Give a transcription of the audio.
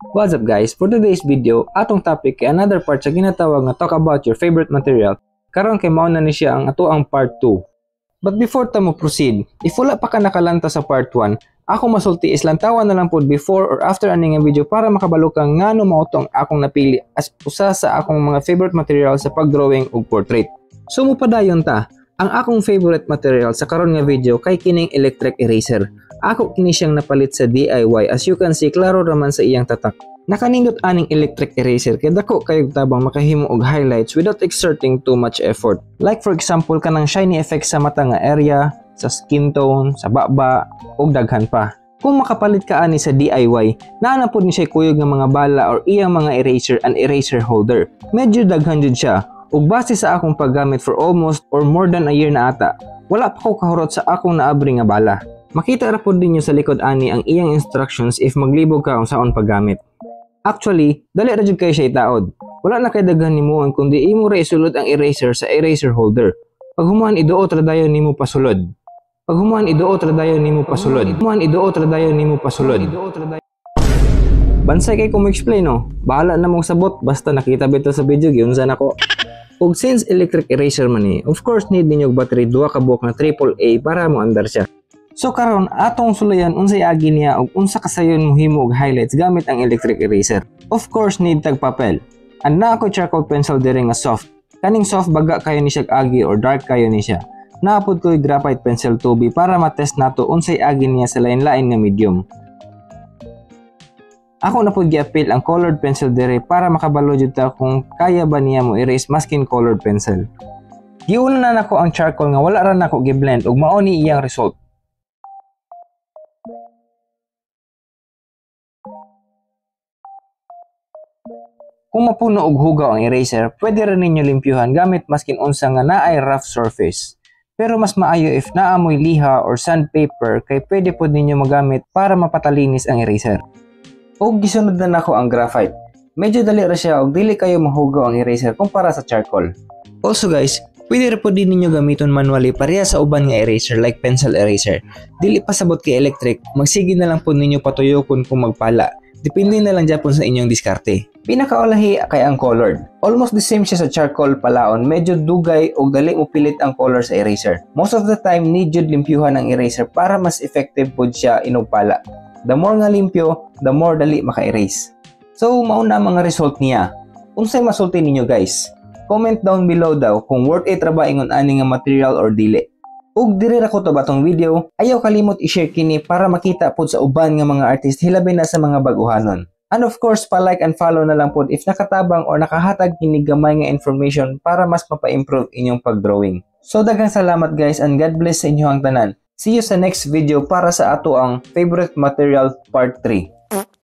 What's up guys? For today's video, atong topic kay another part sa ginatawag nga talk about your favorite material. Karon kay mao na ni siya ang atoang part 2. But before ta mo proceed, if wala pa ka nakalanta sa part 1, ako masulti is lantawan na lang pod before or after aning nga video para makabalo ka ngano mao tong akong napili as usa sa akong mga favorite material sa pagdrawing ug portrait. So mupadayon ta, ang akong favorite material sa karon nga video kay kining electric eraser. Ako kini siyang napalit sa DIY. As you can see, klaro raman sa iyang tatak. Nakanindot aning electric eraser kay dako kayog tabang makahimo og highlights without exerting too much effort. Like for example kanang shiny effect sa mata nga area, sa skin tone, sa baba, ug daghan pa. Kung makapalit ka ani sa DIY, naa na pud ni siya kuyog nga mga bala or iyang mga eraser and eraser holder. Medyo daghan jud siya. Ug base sa akong paggamit for almost or more than a year na ata, wala pa ko kahurot sa akong naabri nga bala. Makita ra pod ninyo sa likod ani ang iyang instructions if maglibog ka kung saon paggamit. Actually, dali ra jud kay siya itaod. Wala na kay daghan nimuon kundi imo ra isulod ang eraser sa eraser holder. Pag humuan iduot ra dayon nimo pasulod. Pag humuan iduot ra dayon nimo pasulod. Humuan iduot ra dayon nimo pasulod. Bansay kay ko mo explain no. Bahala na mong sabot basta nakita bito sa video giunsan ako. Ug since electric eraser man ni, of course need ninyo battery duha ka buok na AAA para mo andar siya. So karon atong sulayan unsay agi niya ug unsa kasayon mohimo og highlights gamit ang electric eraser. Of course need tag papel. And na ako charcoal pencil diri nga soft. Kaning soft baga kayo ni siya agi or dark kayo ni siya. Naapod ko graphite pencil 2B para matest nato unsay agi niya sa lain-lain nga medium. Ako na pud gi-appeal ang colored pencil diri para makabalo jud ta kung kaya ba niya mo erase maskin colored pencil. Giuna na nako ang charcoal nga wala ra nako gi-blend ug mao ni iyang result. Kung mapuno og hugaw ang eraser, pwede rin ninyo limpyuhan gamit maskin unsa nga naay rough surface. Pero mas maayo if naamoy liha or sandpaper kay pwede pod ninyo magamit para mapatalinis ang eraser. Og gisunod na nako ang graphite. Medyo dali ra siya og dili kayo mahugaw ang eraser kumpara sa charcoal. Also guys, pwede ra pod din ninyo gamiton manually pareha sa uban nga eraser like pencil eraser. Dili pasabot kay electric, magsige na lang pod ninyo patuyokon kung magpala. Depende na lang dyan sa inyong diskarte. Pinakaulahi kay ang colored. Almost the same siya sa charcoal palaon, medyo dugay o dali mo pilit ang color sa eraser. Most of the time, need jud limpyuhan ang eraser para mas effective pod siya inugpala. The more nga limpyo, the more dali maka-erase. So, mauna mga result niya. Unsay masulti ninyo guys? Comment down below daw kung worth it ra ba ingon ani nga material or dili. Ug diri ra ko to batong video, ayaw kalimot i-share kini para makita pod sa uban nga mga artist hilabi na sa mga baguhanon. And of course, pa-like and follow na lang pod if nakatabang or nakahatag kini gamay nga information para mas mapa-improve inyong pagdrawing. So daghang salamat guys and God bless sa inyo ang tanan. See you sa next video para sa ato ang favorite material part 3.